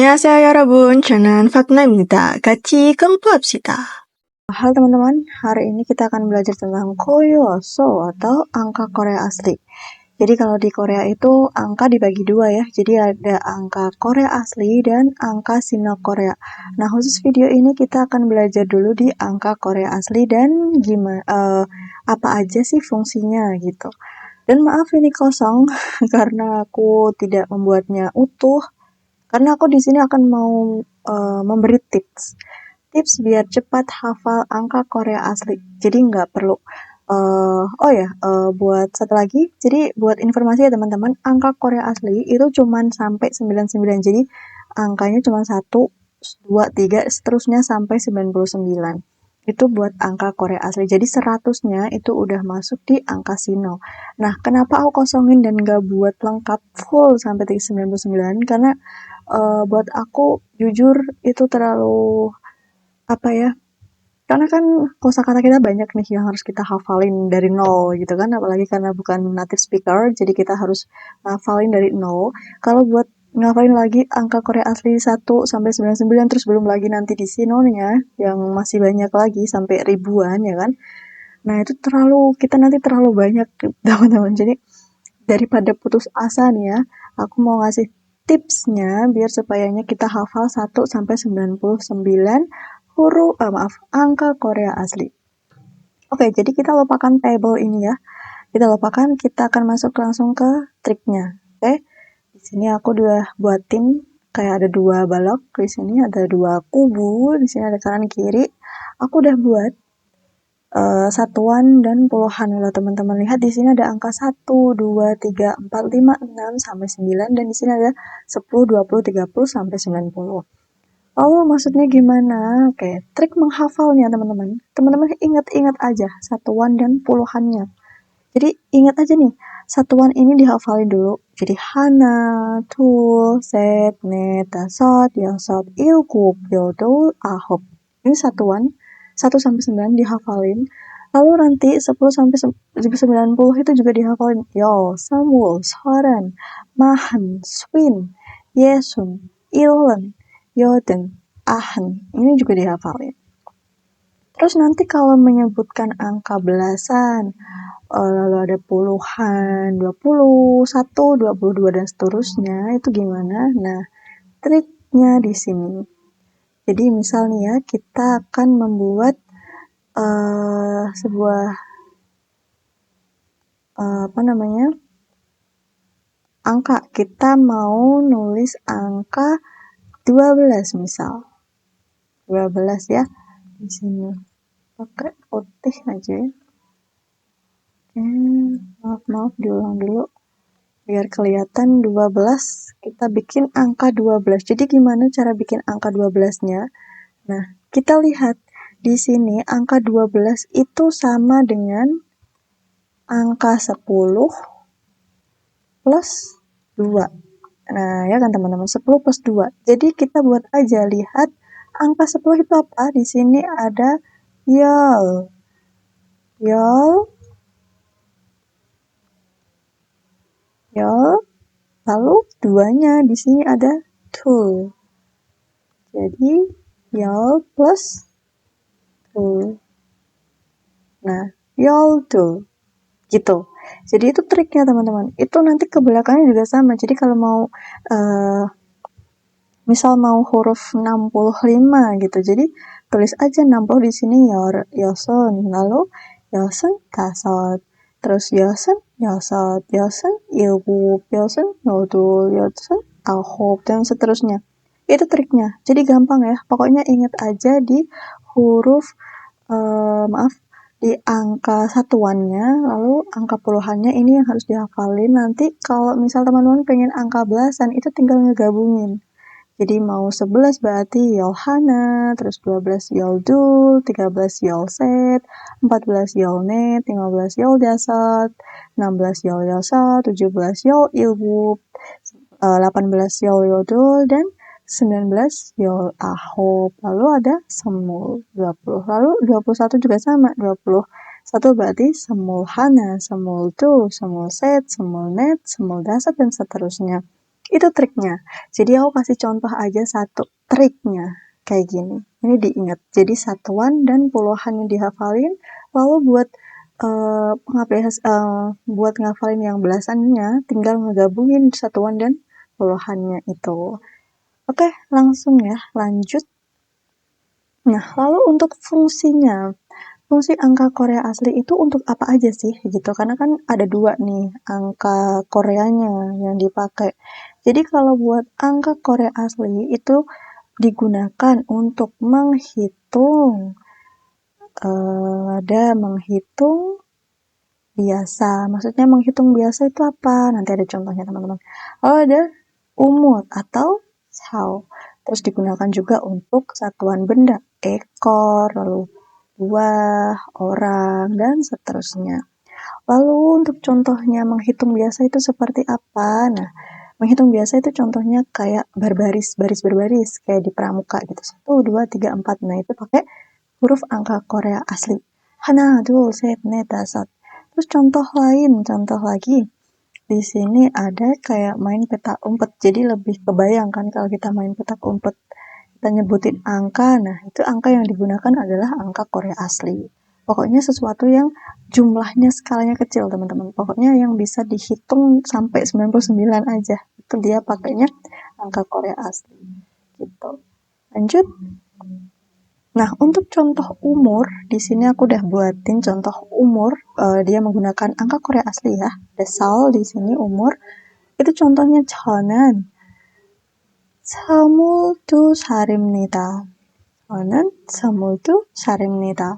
안녕하세요 여러분, 저는 fakna입니다. 같이 공부합시다. Halo teman-teman, hari ini kita akan belajar tentang koyoso atau angka Korea asli. Jadi kalau di Korea itu angka dibagi dua ya, jadi ada angka Korea asli dan angka Sino Korea. Nah khusus video ini kita akan belajar dulu di angka Korea asli dan gimana, apa aja sih fungsinya gitu. Dan maaf ini kosong karena aku tidak membuatnya utuh. Karena aku di sini akan mau memberi tips biar cepat hafal angka Korea asli. Jadi nggak perlu. Buat satu lagi, jadi buat informasi ya teman-teman, angka Korea asli itu cuman sampai 99. Jadi angkanya cuma 1, 2, 3, seterusnya sampai 99. Itu buat angka Korea asli. Jadi 100-nya itu udah masuk di angka Sino. Nah, kenapa aku kosongin dan nggak buat lengkap full sampai 99? Karena buat aku jujur itu terlalu apa ya, karena kan kosakata kita banyak nih yang harus kita hafalin dari nol gitu kan, apalagi karena bukan native speaker jadi kita harus hafalin dari nol. Kalau buat ngafalin lagi angka Korea asli 1 sampai 99 terus belum lagi nanti di sinonya yang masih banyak lagi sampai ribuan ya kan. Nah, itu kita nanti terlalu banyak teman-teman. Jadi daripada putus asa nih ya, aku mau ngasih tipsnya biar supayanya kita hafal 1 sampai 99 angka Korea asli. Oke, jadi kita lupakan table ini ya. Kita lupakan, kita akan masuk langsung ke triknya. Oke. Di sini aku udah buatin kayak ada 2 balok, di sini ada 2 kubu, di sini ada kanan kiri. Aku udah buat satuan dan puluhan. Kalau teman-teman lihat di sini ada angka 1, 2, 3, 4, 5, 6 sampai 9 dan di sini ada 10, 20, 30 sampai 90. Oh, maksudnya gimana? Oke, trik menghafalnya teman-teman. Teman-teman ingat-ingat aja satuan dan puluhannya. Jadi ingat aja nih, satuan ini dihafalin dulu. Jadi hana, tul, set, net, dasot, yosot, ilkub, yodol, ahop. Ini satuan 1 sampai 9 dihafalin. Lalu nanti 10 sampai 90 itu juga dihafalin. Yo, samul, soran, mahan, swin, yesun, ilen, yoden, ahen. Ini juga dihafalin. Terus nanti kalau menyebutkan angka belasan, lalu ada puluhan, 21, 22 dan seterusnya, itu gimana? Nah, triknya di sini. Jadi misalnya ya, kita akan membuat sebuah angka. Kita mau nulis angka 12 misal. 12 ya. Di sini pakai putih aja ya. Maaf diulang dulu. Biar kelihatan 12, kita bikin angka 12. Jadi gimana cara bikin angka 12-nya? Nah, kita lihat di sini angka 12 itu sama dengan angka 10 plus 2. Nah, ya kan teman-teman, 10 plus 2. Jadi kita buat aja, lihat angka 10 itu apa? Di sini ada yol. Lalu 2-nya di sini ada tul. Jadi yol plus tul. Nah, yol tul. Gitu. Jadi itu triknya teman-teman. Itu nanti ke belakangnya juga sama. Jadi kalau mau misal mau huruf 65 gitu. Jadi tulis aja 60 di sini yosun. Lalu yosun tasot. Terus yosun ilgub, yosun yodul, yosun ahop, dan seterusnya. Itu triknya. Jadi gampang ya. Pokoknya ingat aja di huruf di angka satuannya, lalu angka puluhannya ini yang harus dihafalin. Nanti kalau misal teman-teman pengen angka belasan, itu tinggal ngegabungin. Jadi mau 11 berarti yolhana, terus 12 yoldul, 13 yolset, 14 yolnet, 15 yoldasat, 16 yolyosat, 17 yol ilgub, 18 yol yodul, dan 19 yol ahop. Lalu ada semul 20. Lalu 21 juga sama, 21 berarti semul hana, semul tu, semul set, semul net, semul dasar, dan seterusnya. Itu triknya. Jadi aku kasih contoh aja satu triknya kayak gini. Ini diingat. Jadi satuan dan puluhan yang dihafalin, lalu buat ngafalin yang belasannya tinggal ngegabungin satuan dan puluhannya itu. Oke, langsung ya, lanjut. Nah, lalu untuk fungsinya. Fungsi angka Korea asli itu untuk apa aja sih gitu? Karena kan ada dua nih angka Koreanya yang dipakai. Jadi kalau buat angka Korea asli itu digunakan untuk menghitung menghitung biasa. Maksudnya menghitung biasa itu apa? Nanti ada contohnya teman-teman. Lalu ada umur atau sao. Terus digunakan juga untuk satuan benda, ekor, lalu buah, orang, dan seterusnya. Lalu untuk contohnya menghitung biasa itu seperti apa? Nah, menghitung biasa itu contohnya kayak baris berbaris, kayak di pramuka gitu. 1, 2, 3, 4. Nah, itu pakai huruf angka Korea asli. Hana, dul, set, net, dasar. Terus contoh lagi. Di sini ada kayak main petak umpet. Jadi lebih kebayang kan kalau kita main petak umpet. Kita nyebutin angka, nah itu angka yang digunakan adalah angka Korea asli. Pokoknya sesuatu yang jumlahnya skalanya kecil teman-teman. Pokoknya yang bisa dihitung sampai 99 aja. Itu dia pakainya angka Korea asli. Gitu. Lanjut. Nah, untuk contoh umur, di sini aku udah buatin contoh umur. Dia menggunakan angka Korea asli ya. Desal di sini umur. Itu contohnya 저는 22살입니다. 저는 22살입니다.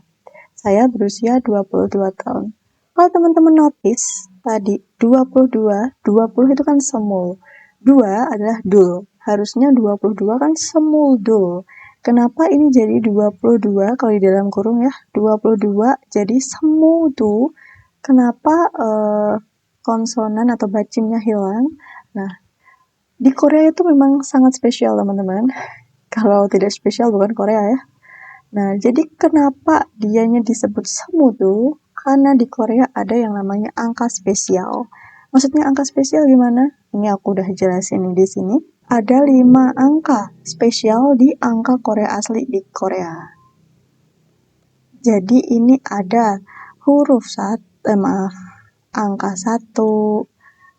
Saya berusia 22 tahun. Kalau teman-teman notice, tadi 20 itu kan semul. 2 adalah dul. Harusnya 22 kan semul dul. Kenapa ini jadi 22 kalau di dalam kurung ya? 22 jadi semul tuh. Kenapa konsonan atau bacingnya hilang? Nah, di Korea itu memang sangat spesial teman-teman. Kalau tidak spesial bukan Korea ya. Nah, jadi kenapa dianya disebut semu tuh? Karena di Korea ada yang namanya angka spesial. Maksudnya angka spesial gimana? Ini aku udah jelasin di sini. Ada 5 angka spesial di angka Korea asli di Korea. Jadi ini ada angka 1,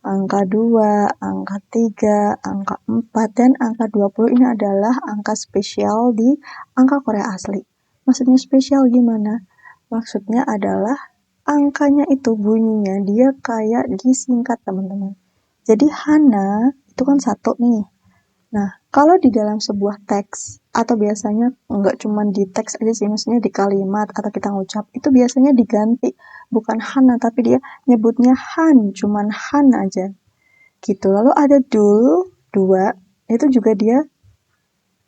angka 2, angka 3, angka 4, dan angka 20 ini adalah angka spesial di angka Korea asli. Maksudnya spesial gimana? Maksudnya adalah angkanya itu bunyinya dia kayak disingkat teman-teman. Jadi Hana itu kan 1 nih. Nah, kalau di dalam sebuah teks, atau biasanya nggak cuma di teks aja sih, maksudnya di kalimat atau kita ngucap, itu biasanya diganti. Bukan Hana, tapi dia nyebutnya Han, cuman Han aja. Gitu. Lalu ada dul, 2, itu juga dia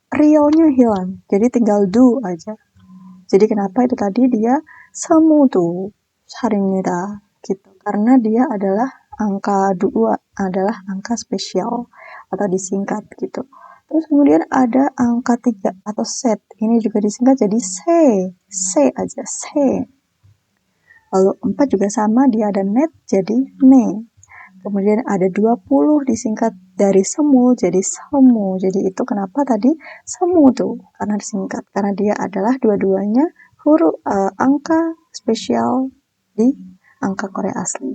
realnya hilang. Jadi tinggal du aja. Jadi kenapa itu tadi dia semutu saringnida gitu. Karena dia adalah angka 2, adalah angka spesial atau disingkat gitu. Terus kemudian ada angka 3 atau set. Ini juga disingkat jadi se aja, se. Lalu 4 juga sama, dia ada net jadi ne. Kemudian ada 20 disingkat dari semu jadi semu. Jadi itu kenapa tadi semu tuh? Karena disingkat. Karena dia adalah dua-duanya huruf angka spesial di angka Korea asli.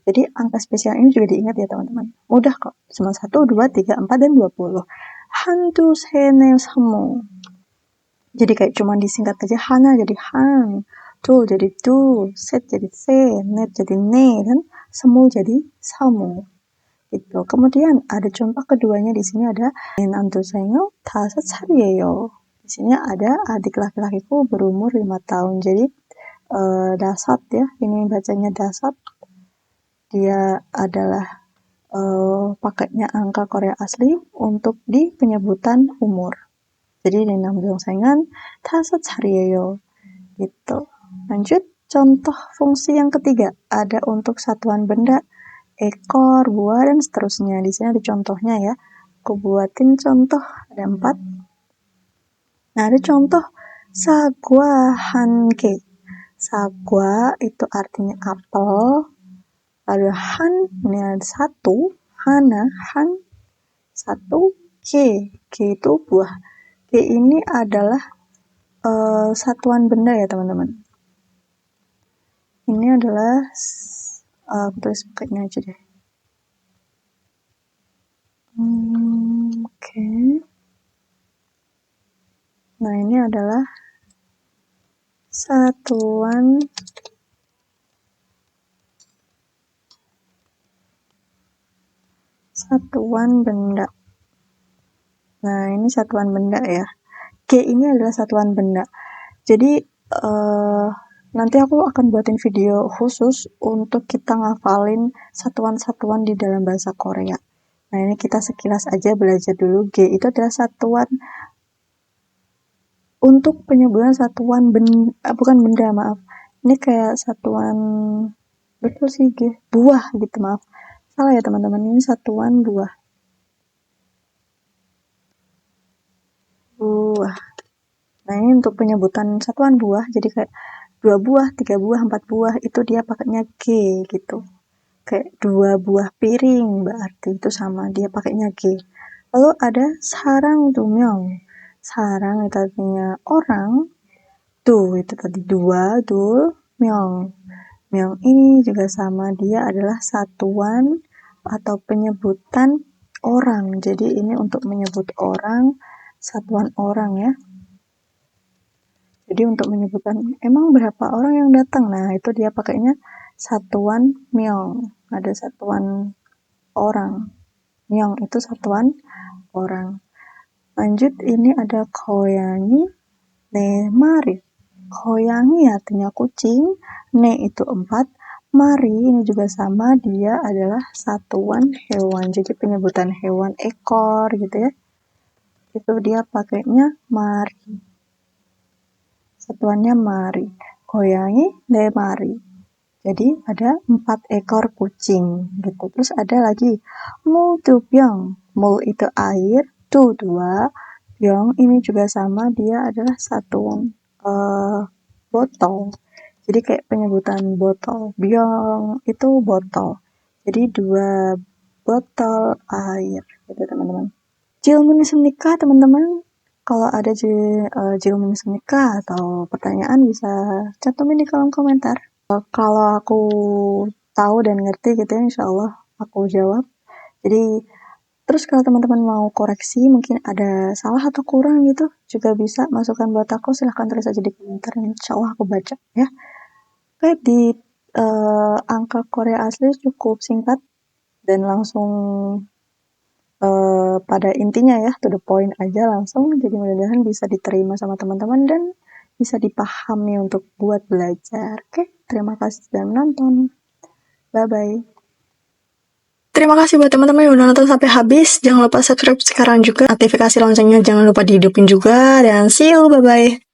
Jadi angka spesial ini juga diingat ya teman-teman. Mudah kok. Cuma 1, 2, 3, 4, dan 20. 한두 세네 서무. Jadi kayak cuma disingkat aja hana jadi han, dul jadi dul, set jadi se, net jadi ne, dan semu jadi samu. Gitu. Kemudian ada contoh keduanya di sini ada nantusenyo 다섯 살이에요. Di sini ada adik laki-lakiku berumur 5 tahun. Jadi dasat ya, ini bacanya dasat. Dia adalah pakainya angka Korea asli untuk di penyebutan umur. Jadi di namjongsengan 다섯 살이에요. Gitu. Lanjut, contoh fungsi yang ketiga ada untuk satuan benda, ekor, buah, dan seterusnya. Di sini ada contohnya ya. Aku buatin contoh, ada 4. Nah, ada contoh sagwa hanke. Sagwa itu artinya apel. Lalu han, ini ada 1. Hana, han, 1 G. G itu buah. G ini adalah satuan benda ya teman-teman. Ini adalah aku tulis pakainya aja deh. Oke. Nah, ini adalah satuan benda. Nah, ini satuan benda ya. G ini adalah satuan benda. Jadi nanti aku akan buatin video khusus untuk kita ngafalin satuan-satuan di dalam bahasa Korea. Nah, ini kita sekilas aja belajar dulu. G itu adalah satuan untuk penyebutan satuan bukan benda, maaf. Ini kayak satuan, betul sih G, buah gitu, maaf. Salah ya teman-teman, ini satuan buah. Buah. Nah, ini untuk penyebutan satuan buah, jadi kayak 2 buah, 3 buah, 4 buah, itu dia pakainya G gitu. Kayak 2 buah piring, berarti itu sama, dia pakainya G. Lalu ada sarang dumyong. Sarang itu artinya orang, itu tadi 2, dul, myong. Myong ini juga sama, dia adalah satuan atau penyebutan orang. Jadi ini untuk menyebut orang, satuan orang ya. Jadi untuk menyebutkan emang berapa orang yang datang, nah itu dia pakainya satuan myong. Ada satuan orang. Myong itu satuan orang. Lanjut, ini ada koyangi, ne mari. Koyangi artinya kucing, ne itu 4, mari ini juga sama, dia adalah satuan hewan. Jadi penyebutan hewan ekor gitu ya. Itu dia pakainya mari. Satuannya mari. Koyangi ne mari. Jadi ada 4 ekor kucing gitu. Terus ada lagi mul tu byong. Mul itu air, tu 2. Byong ini juga sama, dia adalah satuan botol. Jadi kayak penyebutan botol. Byong itu botol. Jadi 2 botol air gitu teman-teman. Jilmun nikah teman-teman. Kalau ada Jilmun nikah atau pertanyaan bisa cantumin di kolom komentar. Kalau aku tahu dan ngerti gitu ya, insya Allah aku jawab. Jadi terus kalau teman-teman mau koreksi, mungkin ada salah atau kurang gitu, juga bisa masukkan buat aku, silahkan tulis aja di komentar, insya Allah aku baca ya. Oke, di angka Korea asli cukup singkat dan langsung pada intinya ya, to the point aja langsung. Jadi mudah-mudahan bisa diterima sama teman-teman dan bisa dipahami untuk buat belajar. Oke, terima kasih sudah menonton. Bye-bye. Terima kasih buat teman-teman yang udah nonton sampai habis. Jangan lupa subscribe sekarang juga. Notifikasi loncengnya jangan lupa dihidupin juga. Dan see you, bye-bye.